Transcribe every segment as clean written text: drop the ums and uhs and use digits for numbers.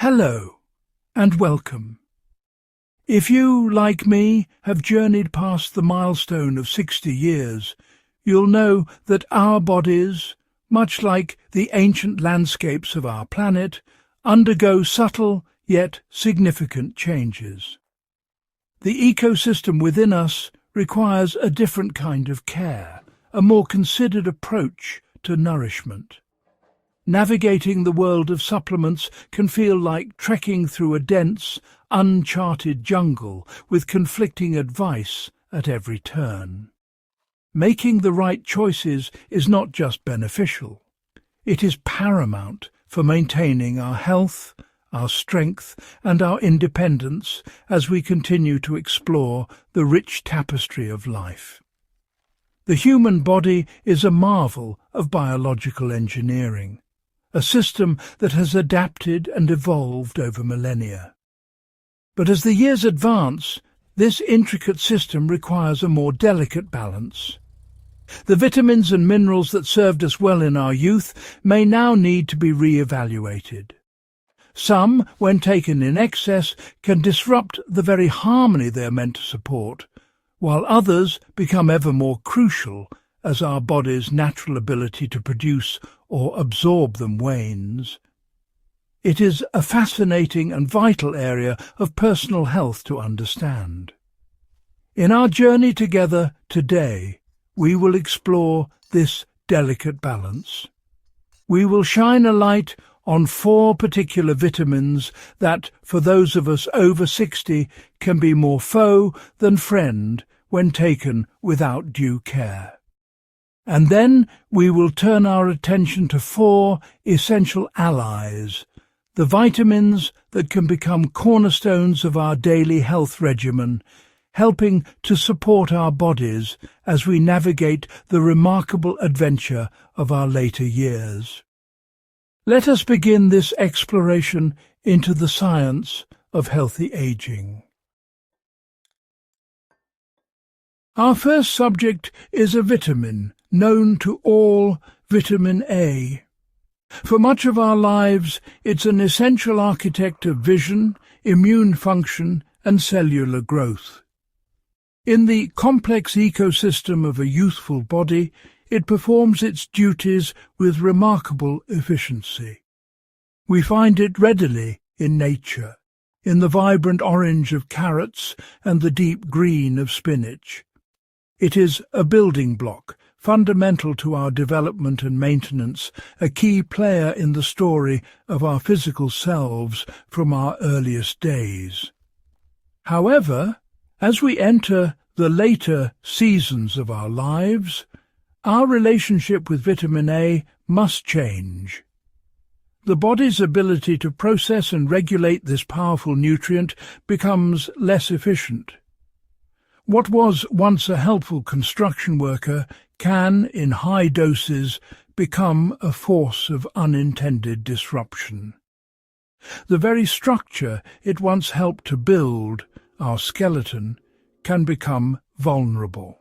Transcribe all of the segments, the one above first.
Hello and welcome. If you, like me, have journeyed past the milestone of 60 years, you'll know that our bodies, much like the ancient landscapes of our planet, undergo subtle yet significant changes. The ecosystem within us requires a different kind of care, a more considered approach to nourishment. Navigating the world of supplements can feel like trekking through a dense, uncharted jungle with conflicting advice at every turn. Making the right choices is not just beneficial. It is paramount for maintaining our health, our strength, and our independence as we continue to explore the rich tapestry of life. The human body is a marvel of biological engineering, a system that has adapted and evolved over millennia. But as the years advance, this intricate system requires a more delicate balance. The vitamins and minerals that served us well in our youth may now need to be re-evaluated. Some, when taken in excess, can disrupt the very harmony they are meant to support, while others become ever more crucial as our body's natural ability to produce or absorb them wanes. It is a fascinating and vital area of personal health to understand. In our journey together today, we will explore this delicate balance. We will shine a light on 4 particular vitamins that, for those of us over 60, can be more foe than friend when taken without due care. And then we will turn our attention to 4 essential allies, the vitamins that can become cornerstones of our daily health regimen, helping to support our bodies as we navigate the remarkable adventure of our later years. Let us begin this exploration into the science of healthy aging. Our first subject is a vitamin known to all, vitamin A. For much of our lives, it's an essential architect of vision, immune function, and cellular growth. In the complex ecosystem of a youthful body, it performs its duties with remarkable efficiency. We find it readily in nature, in the vibrant orange of carrots and the deep green of spinach. It is a building block, fundamental to our development and maintenance, a key player in the story of our physical selves from our earliest days. However, as we enter the later seasons of our lives, our relationship with vitamin A must change. The body's ability to process and regulate this powerful nutrient becomes less efficient. What was once a helpful construction worker can, in high doses, become a force of unintended disruption. The very structure it once helped to build, our skeleton, can become vulnerable.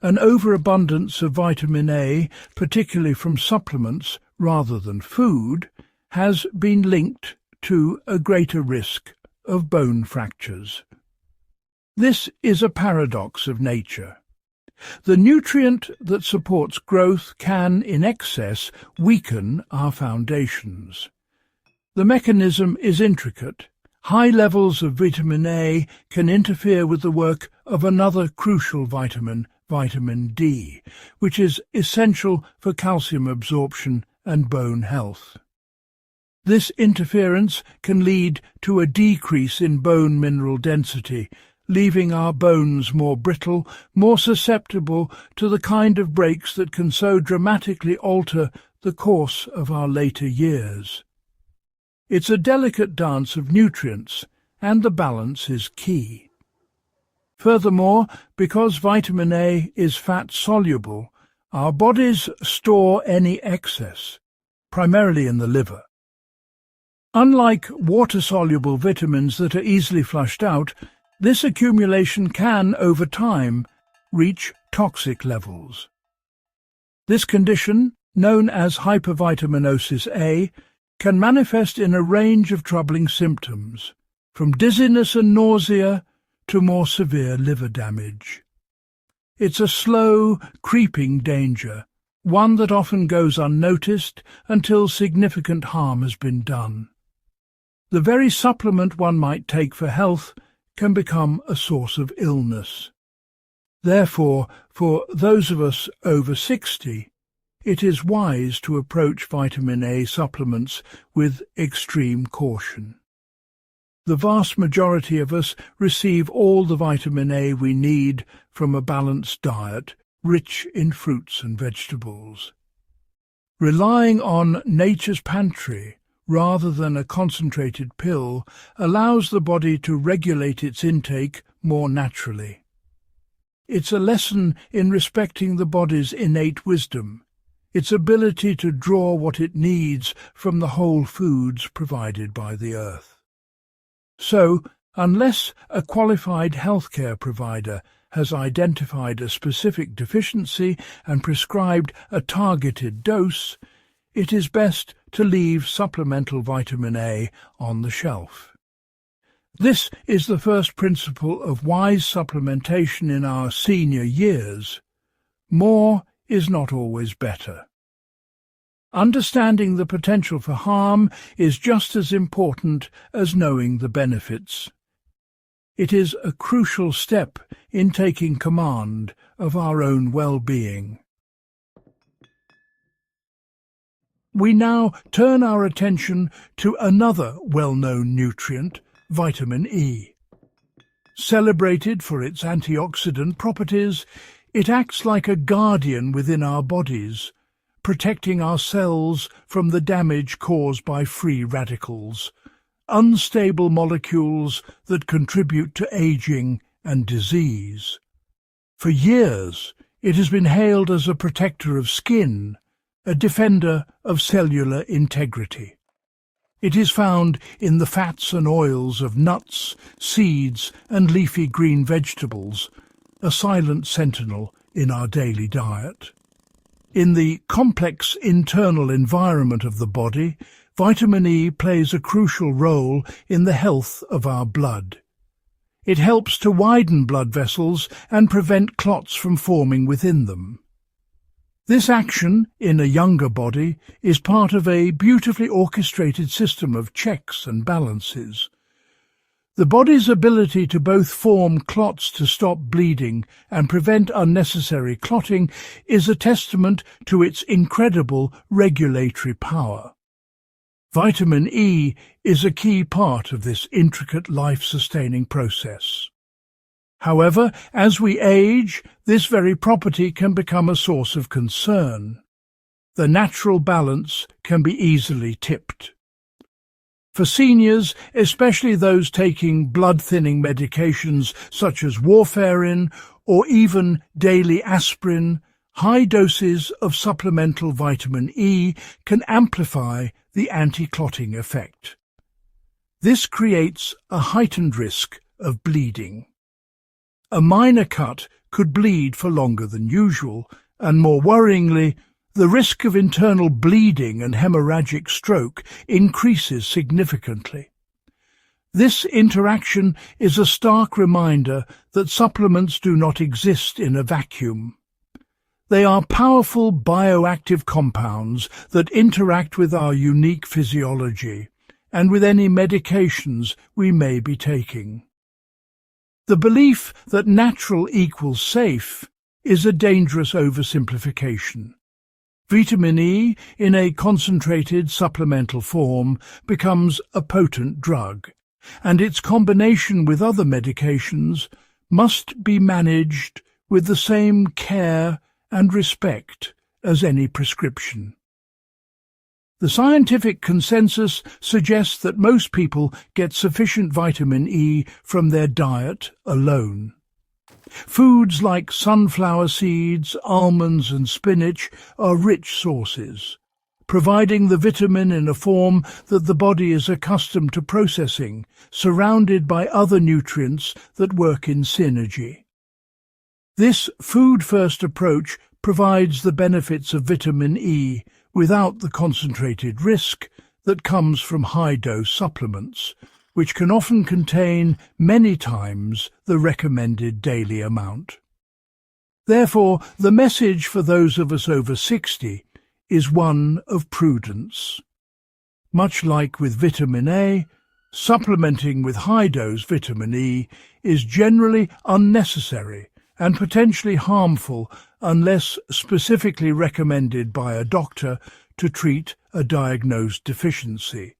An overabundance of vitamin A, particularly from supplements rather than food, has been linked to a greater risk of bone fractures. This is a paradox of nature. The nutrient that supports growth can, in excess, weaken our foundations. The mechanism is intricate. High levels of vitamin A can interfere with the work of another crucial vitamin, vitamin D, which is essential for calcium absorption and bone health. This interference can lead to a decrease in bone mineral density, leaving our bones more brittle, more susceptible to the kind of breaks that can so dramatically alter the course of our later years. It's a delicate dance of nutrients, and the balance is key. Furthermore, because vitamin A is fat-soluble, our bodies store any excess, primarily in the liver. Unlike water-soluble vitamins that are easily flushed out, this accumulation can, over time, reach toxic levels. This condition, known as hypervitaminosis A, can manifest in a range of troubling symptoms, from dizziness and nausea to more severe liver damage. It's a slow, creeping danger, one that often goes unnoticed until significant harm has been done. The very supplement one might take for health can become a source of illness. Therefore, for those of us over 60, it is wise to approach vitamin A supplements with extreme caution. The vast majority of us receive all the vitamin A we need from a balanced diet, rich in fruits and vegetables. Relying on nature's pantry rather than a concentrated pill allows the body to regulate its intake more naturally. It's a lesson in respecting the body's innate wisdom, its ability to draw what it needs from the whole foods provided by the earth. So, unless a qualified healthcare provider has identified a specific deficiency and prescribed a targeted dose, it is best to leave supplemental vitamin A on the shelf. This is the first principle of wise supplementation in our senior years. More is not always better. Understanding the potential for harm is just as important as knowing the benefits. It is a crucial step in taking command of our own well-being. We now turn our attention to another well-known nutrient, vitamin E. Celebrated for its antioxidant properties, it acts like a guardian within our bodies, protecting our cells from the damage caused by free radicals, unstable molecules that contribute to aging and disease. For years, it has been hailed as a protector of skin, a defender of cellular integrity. It is found in the fats and oils of nuts, seeds, and leafy green vegetables, a silent sentinel in our daily diet. In the complex internal environment of the body, vitamin E plays a crucial role in the health of our blood. It helps to widen blood vessels and prevent clots from forming within them. This action, in a younger body, is part of a beautifully orchestrated system of checks and balances. The body's ability to both form clots to stop bleeding and prevent unnecessary clotting is a testament to its incredible regulatory power. Vitamin E is a key part of this intricate life-sustaining process. However, as we age, this very property can become a source of concern. The natural balance can be easily tipped. For seniors, especially those taking blood-thinning medications such as warfarin or even daily aspirin, high doses of supplemental vitamin E can amplify the anti-clotting effect. This creates a heightened risk of bleeding. A minor cut could bleed for longer than usual, and more worryingly, the risk of internal bleeding and hemorrhagic stroke increases significantly. This interaction is a stark reminder that supplements do not exist in a vacuum. They are powerful bioactive compounds that interact with our unique physiology and with any medications we may be taking. The belief that natural equals safe is a dangerous oversimplification. Vitamin E, in a concentrated supplemental form, becomes a potent drug, and its combination with other medications must be managed with the same care and respect as any prescription. The scientific consensus suggests that most people get sufficient vitamin E from their diet alone. Foods like sunflower seeds, almonds and spinach are rich sources, providing the vitamin in a form that the body is accustomed to processing, surrounded by other nutrients that work in synergy. This food-first approach provides the benefits of vitamin E without the concentrated risk that comes from high-dose supplements, which can often contain many times the recommended daily amount. Therefore, the message for those of us over 60 is one of prudence. Much like with vitamin A, supplementing with high-dose vitamin E is generally unnecessary and potentially harmful unless specifically recommended by a doctor to treat a diagnosed deficiency.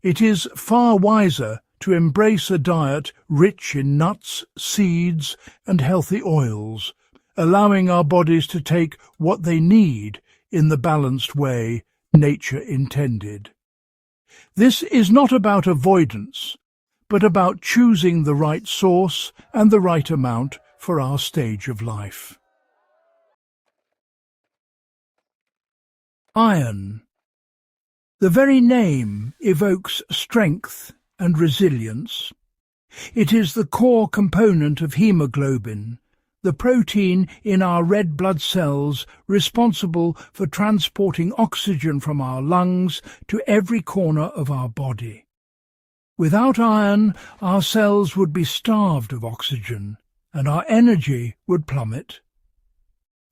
It is far wiser to embrace a diet rich in nuts, seeds, and healthy oils, allowing our bodies to take what they need in the balanced way nature intended. This is not about avoidance, but about choosing the right source and the right amount for our stage of life. Iron. The very name evokes strength and resilience. It is the core component of hemoglobin, the protein in our red blood cells responsible for transporting oxygen from our lungs to every corner of our body. Without iron, our cells would be starved of oxygen, and our energy would plummet.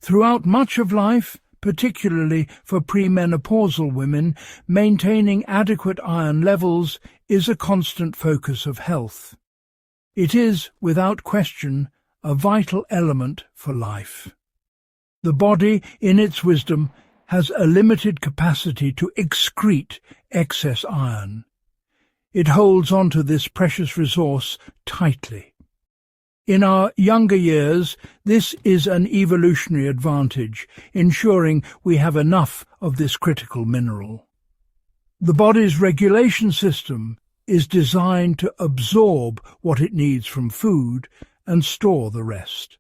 Throughout much of life, particularly for premenopausal women, maintaining adequate iron levels is a constant focus of health. It is, without question, a vital element for life. The body, in its wisdom, has a limited capacity to excrete excess iron. It holds on to this precious resource tightly. In our younger years, this is an evolutionary advantage, ensuring we have enough of this critical mineral. The body's regulation system is designed to absorb what it needs from food and store the rest.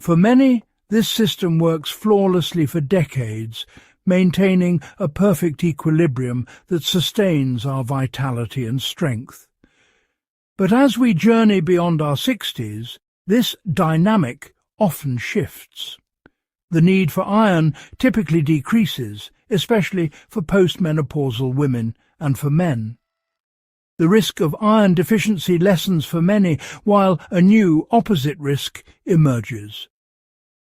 For many, this system works flawlessly for decades, maintaining a perfect equilibrium that sustains our vitality and strength. But as we journey beyond our 60s, this dynamic often shifts. The need for iron typically decreases, especially for postmenopausal women and for men. The risk of iron deficiency lessens for many, while a new opposite risk emerges: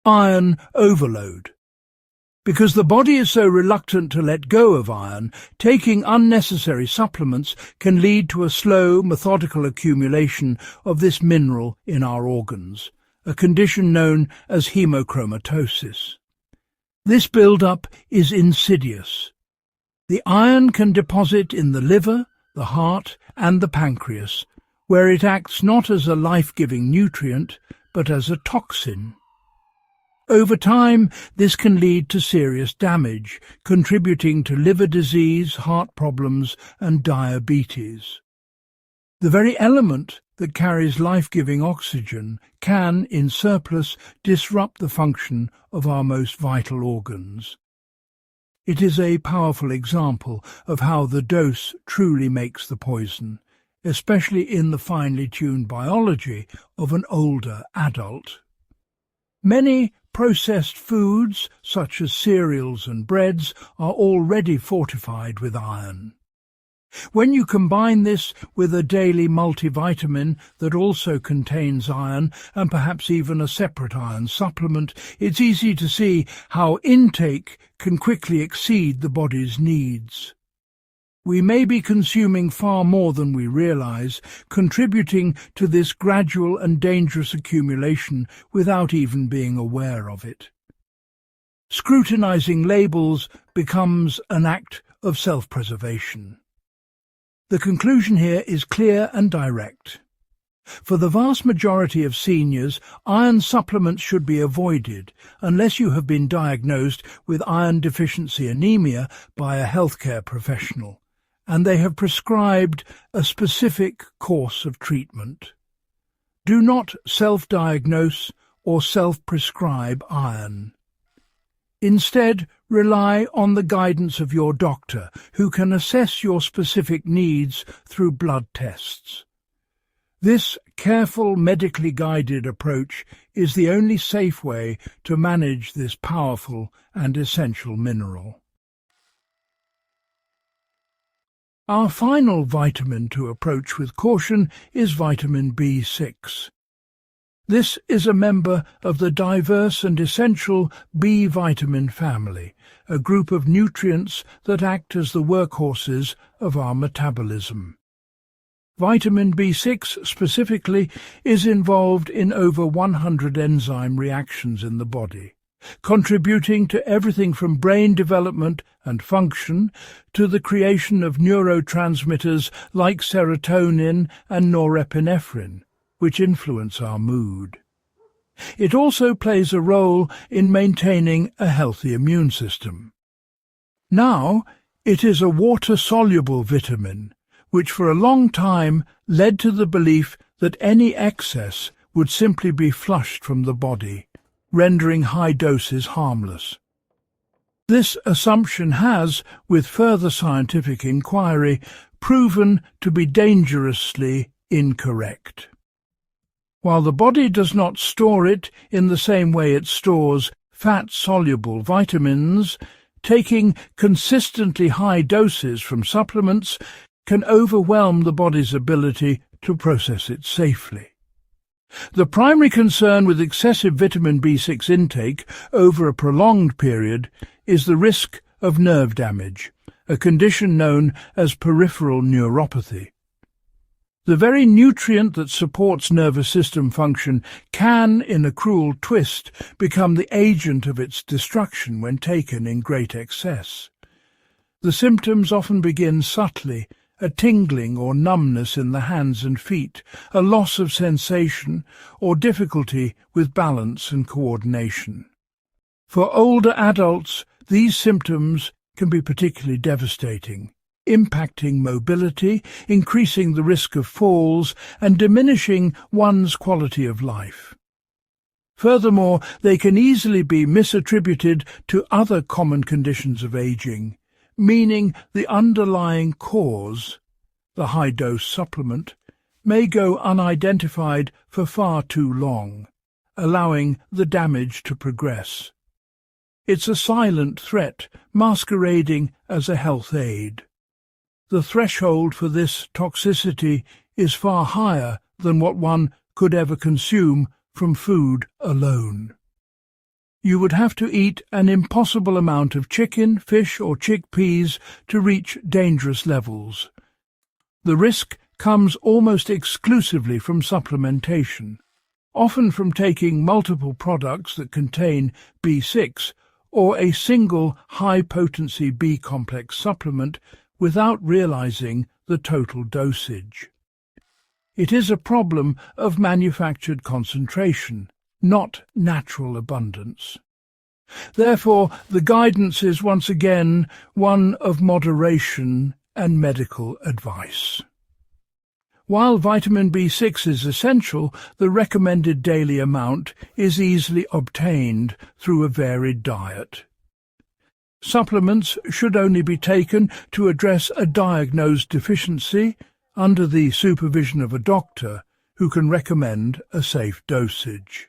iron overload. Because the body is so reluctant to let go of iron, taking unnecessary supplements can lead to a slow, methodical accumulation of this mineral in our organs, a condition known as hemochromatosis. This build-up is insidious. The iron can deposit in the liver, the heart, and the pancreas, where it acts not as a life-giving nutrient, but as a toxin. Over time, this can lead to serious damage, contributing to liver disease, heart problems, and diabetes. The very element that carries life-giving oxygen can, in surplus, disrupt the function of our most vital organs. It is a powerful example of how the dose truly makes the poison, especially in the finely tuned biology of an older adult. Many processed foods, such as cereals and breads, are already fortified with iron. When you combine this with a daily multivitamin that also contains iron, and perhaps even a separate iron supplement, it's easy to see how intake can quickly exceed the body's needs. We may be consuming far more than we realize, contributing to this gradual and dangerous accumulation without even being aware of it. Scrutinizing labels becomes an act of self-preservation. The conclusion here is clear and direct. For the vast majority of seniors, iron supplements should be avoided unless you have been diagnosed with iron deficiency anemia by a healthcare professional, and they have prescribed a specific course of treatment. Do not self-diagnose or self-prescribe iron. Instead, rely on the guidance of your doctor, who can assess your specific needs through blood tests. This careful, medically guided approach is the only safe way to manage this powerful and essential mineral. Our final vitamin to approach with caution is vitamin B6. This is a member of the diverse and essential B vitamin family, a group of nutrients that act as the workhorses of our metabolism. Vitamin B6 specifically is involved in over 100 enzyme reactions in the body, contributing to everything from brain development and function to the creation of neurotransmitters like serotonin and norepinephrine, which influence our mood. It also plays a role in maintaining a healthy immune system. Now, it is a water-soluble vitamin, which for a long time led to the belief that any excess would simply be flushed from the body, rendering high doses harmless. This assumption has, with further scientific inquiry, proven to be dangerously incorrect. While the body does not store it in the same way it stores fat-soluble vitamins, taking consistently high doses from supplements can overwhelm the body's ability to process it safely. The primary concern with excessive vitamin B6 intake over a prolonged period is the risk of nerve damage, a condition known as peripheral neuropathy. The very nutrient that supports nervous system function can, in a cruel twist, become the agent of its destruction when taken in great excess. The symptoms often begin subtly: a tingling or numbness in the hands and feet, a loss of sensation, or difficulty with balance and coordination. For older adults, these symptoms can be particularly devastating, impacting mobility, increasing the risk of falls, and diminishing one's quality of life. Furthermore, they can easily be misattributed to other common conditions of aging, meaning the underlying cause, the high-dose supplement, may go unidentified for far too long, allowing the damage to progress. It's a silent threat masquerading as a health aid. The threshold for this toxicity is far higher than what one could ever consume from food alone. You would have to eat an impossible amount of chicken, fish, or chickpeas to reach dangerous levels. The risk comes almost exclusively from supplementation, often from taking multiple products that contain B6 or a single high-potency B-complex supplement without realizing the total dosage. It is a problem of manufactured concentration, not natural abundance. Therefore, the guidance is once again one of moderation and medical advice. While vitamin B6 is essential, the recommended daily amount is easily obtained through a varied diet. Supplements should only be taken to address a diagnosed deficiency under the supervision of a doctor who can recommend a safe dosage.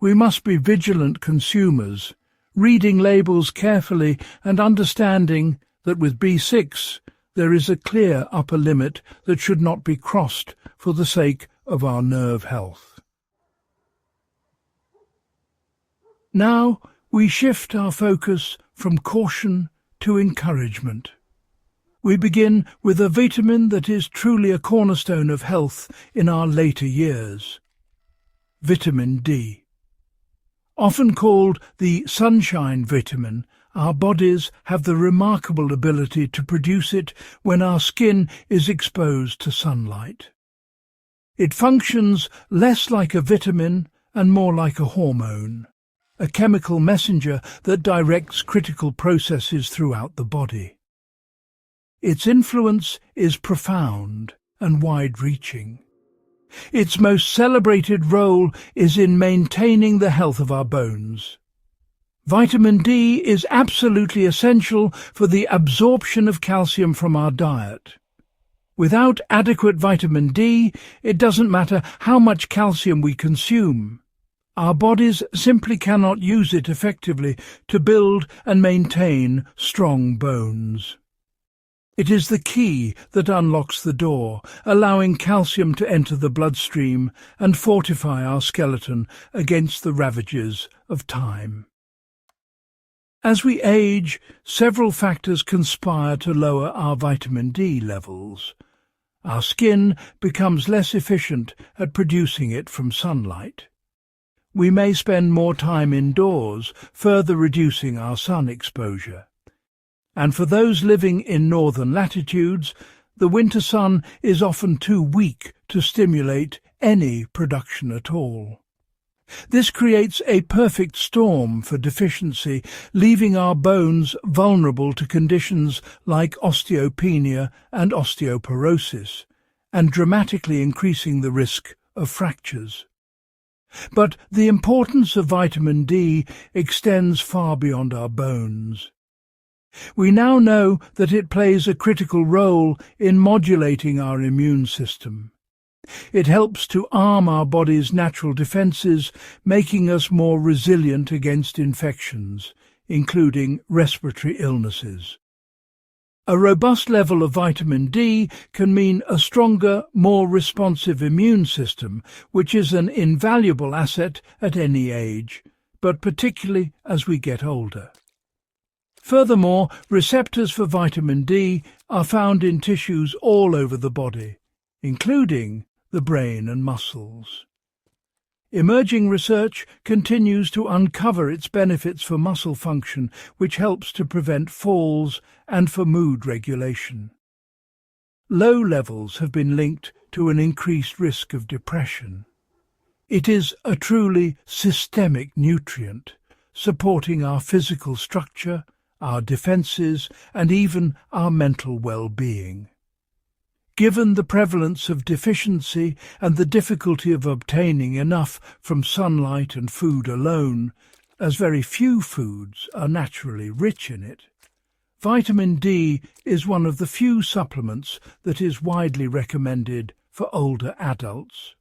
We must be vigilant consumers, reading labels carefully and understanding that with B6 there is a clear upper limit that should not be crossed for the sake of our nerve health. Now we shift our focus from caution to encouragement. We begin with a vitamin that is truly a cornerstone of health in our later years: vitamin D. Often called the sunshine vitamin, our bodies have the remarkable ability to produce it when our skin is exposed to sunlight. It functions less like a vitamin and more like a hormone, a chemical messenger that directs critical processes throughout the body. Its influence is profound and wide-reaching. Its most celebrated role is in maintaining the health of our bones. Vitamin D is absolutely essential for the absorption of calcium from our diet. Without adequate vitamin D, it doesn't matter how much calcium we consume. Our bodies simply cannot use it effectively to build and maintain strong bones. It is the key that unlocks the door, allowing calcium to enter the bloodstream and fortify our skeleton against the ravages of time. As we age, several factors conspire to lower our vitamin D levels. Our skin becomes less efficient at producing it from sunlight. We may spend more time indoors, further reducing our sun exposure. And for those living in northern latitudes, the winter sun is often too weak to stimulate any production at all. This creates a perfect storm for deficiency, leaving our bones vulnerable to conditions like osteopenia and osteoporosis, and dramatically increasing the risk of fractures. But the importance of vitamin D extends far beyond our bones. We now know that it plays a critical role in modulating our immune system. It helps to arm our body's natural defences, making us more resilient against infections, including respiratory illnesses. A robust level of vitamin D can mean a stronger, more responsive immune system, which is an invaluable asset at any age, but particularly as we get older. Furthermore, receptors for vitamin D are found in tissues all over the body, including the brain and muscles. Emerging research continues to uncover its benefits for muscle function, which helps to prevent falls and for mood regulation. Low levels have been linked to an increased risk of depression. It is a truly systemic nutrient, supporting our physical structure, our defences, and even our mental well-being. Given the prevalence of deficiency and the difficulty of obtaining enough from sunlight and food alone, as very few foods are naturally rich in it, vitamin D is one of the few supplements that is widely recommended for older adults.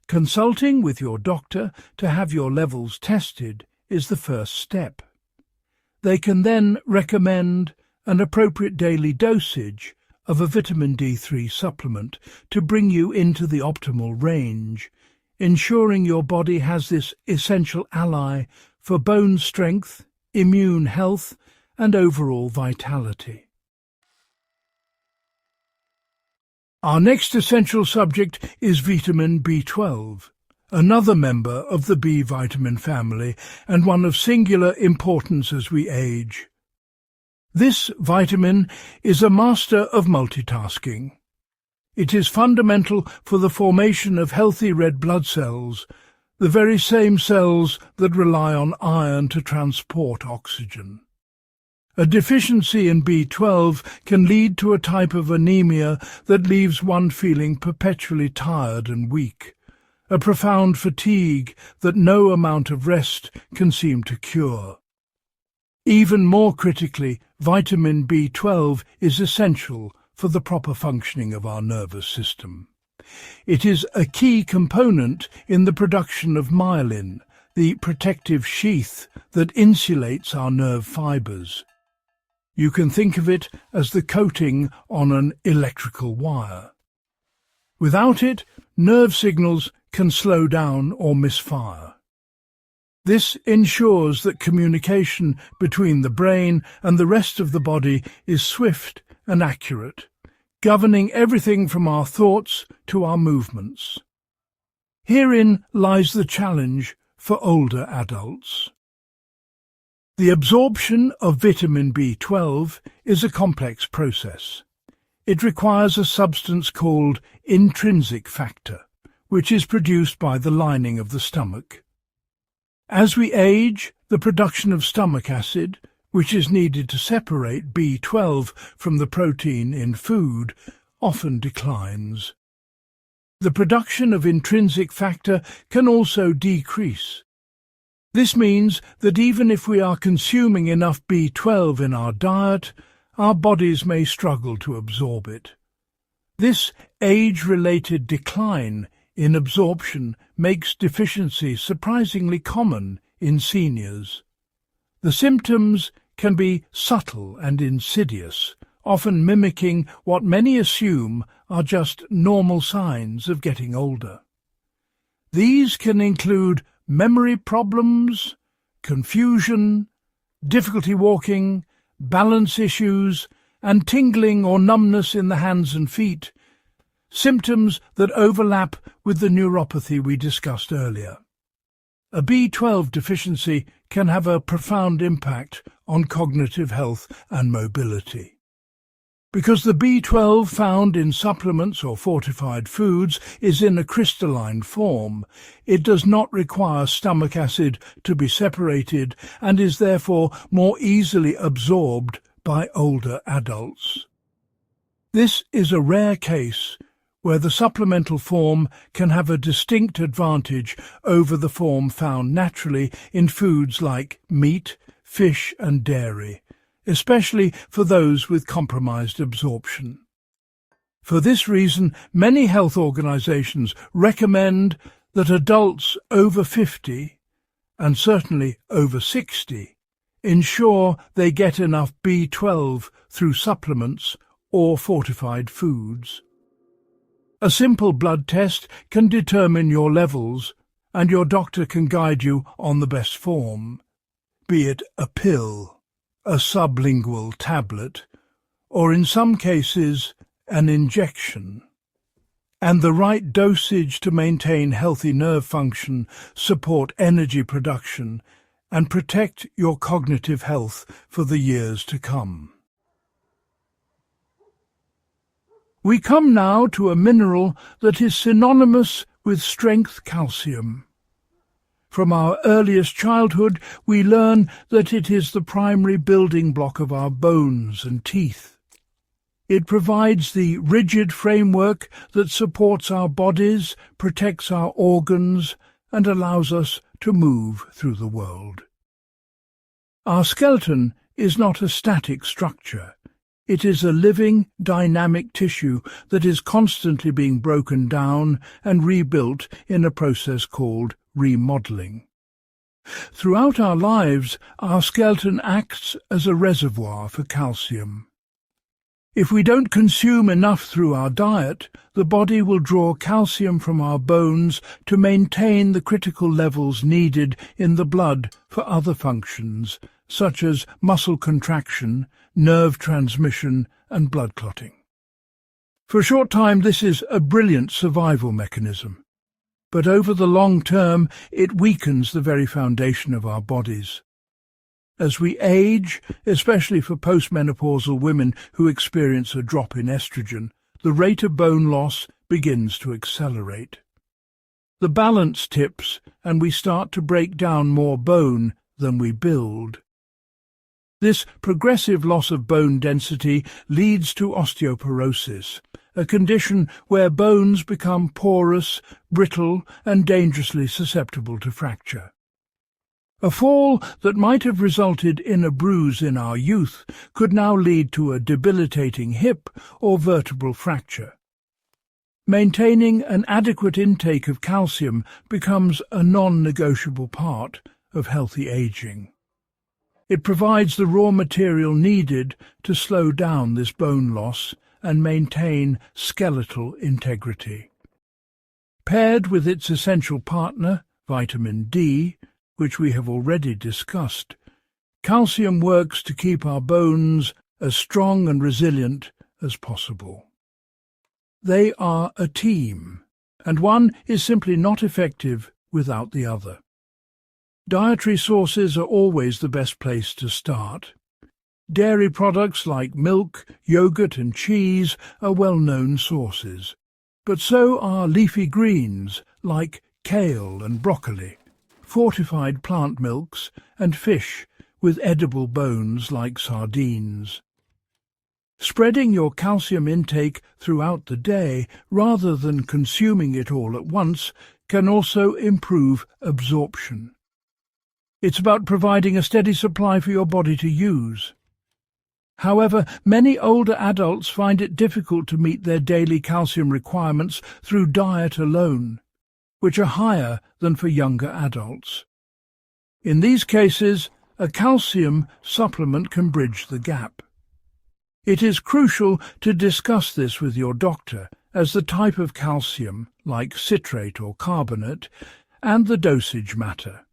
Consulting with your doctor to have your levels tested is the first step. They can then recommend an appropriate daily dosage of a vitamin D3 supplement to bring you into the optimal range, ensuring your body has this essential ally for bone strength, immune health, and overall vitality. Our next essential subject is vitamin B12, another member of the B vitamin family and one of singular importance as we age. This vitamin is a master of multitasking. It is fundamental for the formation of healthy red blood cells, the very same cells that rely on iron to transport oxygen. A deficiency in B12 can lead to a type of anemia that leaves one feeling perpetually tired and weak, a profound fatigue that no amount of rest can seem to cure. Even more critically, vitamin B12 is essential for the proper functioning of our nervous system. It is a key component in the production of myelin, the protective sheath that insulates our nerve fibers. You can think of it as the coating on an electrical wire. Without it, nerve signals can slow down or misfire. This ensures that communication between the brain and the rest of the body is swift and accurate, governing everything from our thoughts to our movements. Herein lies the challenge for older adults. The absorption of vitamin B12 is a complex process. It requires a substance called intrinsic factor, which is produced by the lining of the stomach. As we age, the production of stomach acid, which is needed to separate B12 from the protein in food, often declines. The production of intrinsic factor can also decrease. This means that even if we are consuming enough B12 in our diet, our bodies may struggle to absorb it. This age-related decline in absorption makes deficiency surprisingly common in seniors. The symptoms can be subtle and insidious, often mimicking what many assume are just normal signs of getting older. These can include memory problems, confusion, difficulty walking, balance issues, and tingling or numbness in the hands and feet, symptoms that overlap with the neuropathy we discussed earlier. A B12 deficiency can have a profound impact on cognitive health and mobility. Because the B12 found in supplements or fortified foods is in a crystalline form, it does not require stomach acid to be separated and is therefore more easily absorbed by older adults. This is a rare case where the supplemental form can have a distinct advantage over the form found naturally in foods like meat, fish and dairy, especially for those with compromised absorption. For this reason, many health organizations recommend that adults over 50, and certainly over 60, ensure they get enough B12 through supplements or fortified foods. A simple blood test can determine your levels, and your doctor can guide you on the best form, be it a pill, a sublingual tablet, or in some cases an injection. And the right dosage to maintain healthy nerve function, support energy production, and protect your cognitive health for the years to come. We come now to a mineral that is synonymous with strength: calcium. From our earliest childhood, we learn that it is the primary building block of our bones and teeth. It provides the rigid framework that supports our bodies, protects our organs, and allows us to move through the world. Our skeleton is not a static structure. It is a living, dynamic tissue that is constantly being broken down and rebuilt in a process called remodeling. Throughout our lives, our skeleton acts as a reservoir for calcium. If we don't consume enough through our diet, the body will draw calcium from our bones to maintain the critical levels needed in the blood for other functions, such as muscle contraction, nerve transmission, and blood clotting. For a short time, this is a brilliant survival mechanism, but over the long term, it weakens the very foundation of our bodies. As we age, especially for postmenopausal women who experience a drop in estrogen, the rate of bone loss begins to accelerate. The balance tips, and we start to break down more bone than we build. This progressive loss of bone density leads to osteoporosis, a condition where bones become porous, brittle, and dangerously susceptible to fracture. A fall that might have resulted in a bruise in our youth could now lead to a debilitating hip or vertebral fracture. Maintaining an adequate intake of calcium becomes a non-negotiable part of healthy aging. It provides the raw material needed to slow down this bone loss and maintain skeletal integrity. Paired with its essential partner, vitamin D, which we have already discussed, calcium works to keep our bones as strong and resilient as possible. They are a team, and one is simply not effective without the other. Dietary sources are always the best place to start. Dairy products like milk, yogurt and cheese are well-known sources, but so are leafy greens like kale and broccoli, fortified plant milks, and fish with edible bones like sardines. Spreading your calcium intake throughout the day rather than consuming it all at once can also improve absorption. It's about providing a steady supply for your body to use. However, many older adults find it difficult to meet their daily calcium requirements through diet alone, which are higher than for younger adults. In these cases, a calcium supplement can bridge the gap. It is crucial to discuss this with your doctor, as the type of calcium, like citrate or carbonate, and the dosage matter.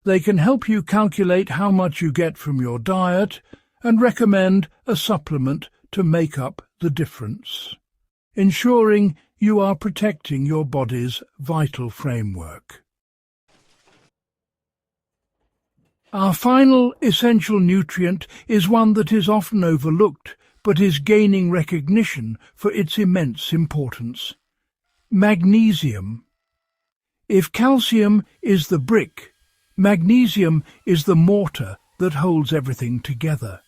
They can help you calculate how much you get from your diet and recommend a supplement to make up the difference, ensuring you are protecting your body's vital framework. Our final essential nutrient is one that is often overlooked, but is gaining recognition for its immense importance: magnesium. If calcium is the brick, magnesium is the mortar that holds everything together.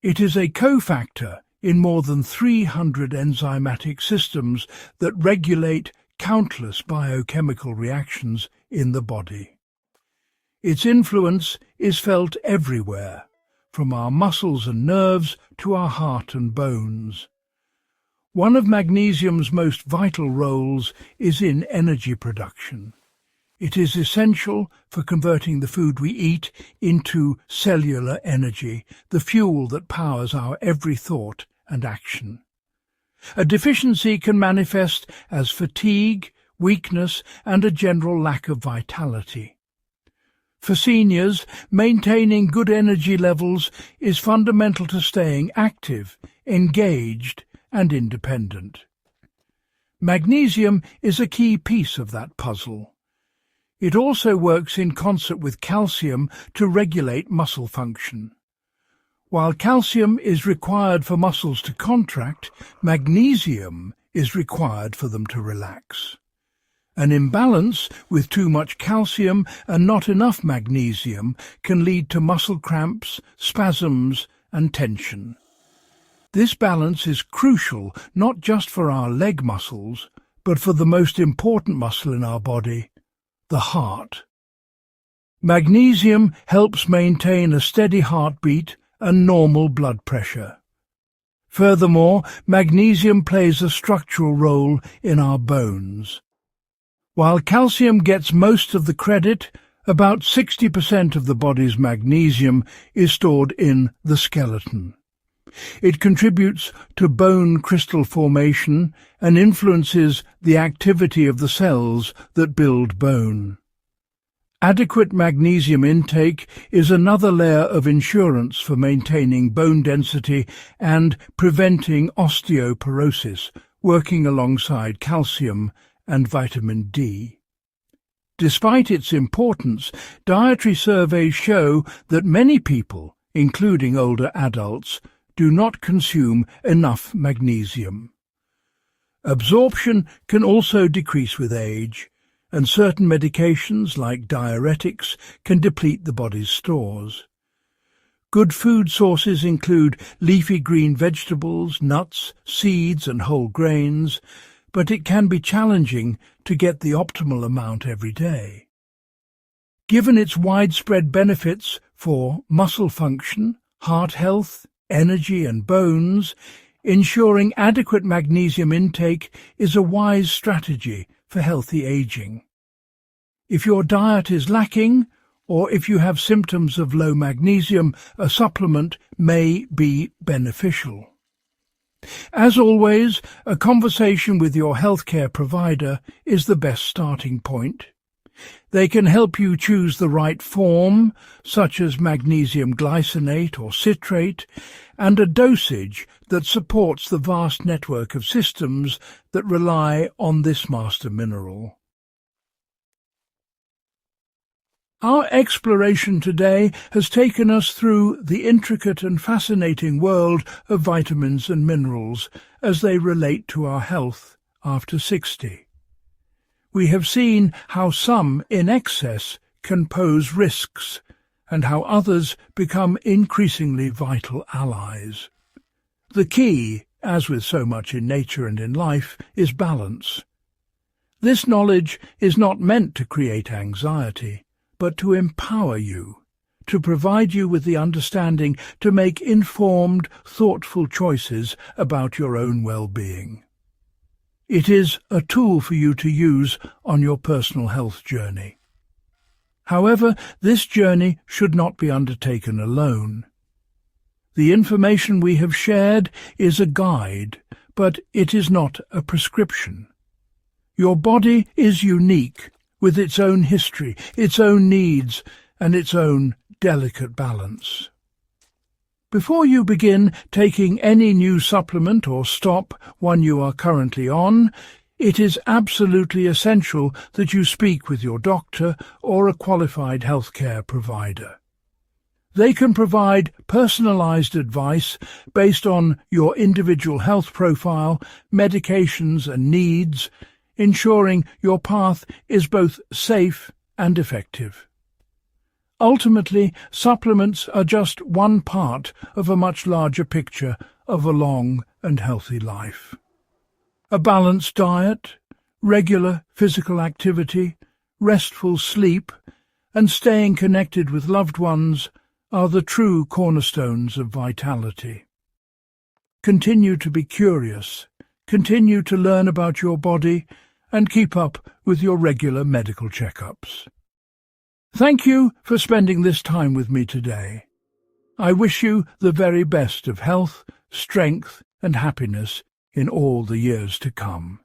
It is a cofactor in more than 300 enzymatic systems that regulate countless biochemical reactions in the body. Its influence is felt everywhere, from our muscles and nerves to our heart and bones. One of magnesium's most vital roles is in energy production. It is essential for converting the food we eat into cellular energy, the fuel that powers our every thought and action. A deficiency can manifest as fatigue, weakness, and a general lack of vitality. For seniors, maintaining good energy levels is fundamental to staying active, engaged, and independent. Magnesium is a key piece of that puzzle. It also works in concert with calcium to regulate muscle function. While calcium is required for muscles to contract, magnesium is required for them to relax. An imbalance with too much calcium and not enough magnesium can lead to muscle cramps, spasms, and tension. This balance is crucial not just for our leg muscles, but for the most important muscle in our body, the heart. Magnesium helps maintain a steady heartbeat and normal blood pressure. Furthermore, magnesium plays a structural role in our bones. While calcium gets most of the credit, about 60% of the body's magnesium is stored in the skeleton. It contributes to bone crystal formation and influences the activity of the cells that build bone. Adequate magnesium intake is another layer of insurance for maintaining bone density and preventing osteoporosis, working alongside calcium and vitamin D. Despite its importance, dietary surveys show that many people, including older adults, do not consume enough magnesium. Absorption can also decrease with age, and certain medications like diuretics can deplete the body's stores. Good food sources include leafy green vegetables, nuts, seeds and whole grains, but it can be challenging to get the optimal amount every day. Given its widespread benefits for muscle function, heart health, energy and bones, ensuring adequate magnesium intake is a wise strategy for healthy aging. If your diet is lacking, or if you have symptoms of low magnesium, a supplement may be beneficial. As always, a conversation with your healthcare provider is the best starting point. They can help you choose the right form, such as magnesium glycinate or citrate, and a dosage that supports the vast network of systems that rely on this master mineral. Our exploration today has taken us through the intricate and fascinating world of vitamins and minerals as they relate to our health after 60. We have seen how some in excess can pose risks and how others become increasingly vital allies. The key, as with so much in nature and in life, is balance. This knowledge is not meant to create anxiety, but to empower you, to provide you with the understanding to make informed, thoughtful choices about your own well-being. It is a tool for you to use on your personal health journey. However, this journey should not be undertaken alone. The information we have shared is a guide, but it is not a prescription. Your body is unique, with its own history, its own needs, and its own delicate balance. Before you begin taking any new supplement or stop one you are currently on, it is absolutely essential that you speak with your doctor or a qualified healthcare provider. They can provide personalized advice based on your individual health profile, medications and needs, ensuring your path is both safe and effective. Ultimately, supplements are just one part of a much larger picture of a long and healthy life. A balanced diet, regular physical activity, restful sleep, and staying connected with loved ones are the true cornerstones of vitality. Continue to be curious, continue to learn about your body, and keep up with your regular medical checkups. Thank you for spending this time with me today. I wish you the very best of health, strength, and happiness in all the years to come.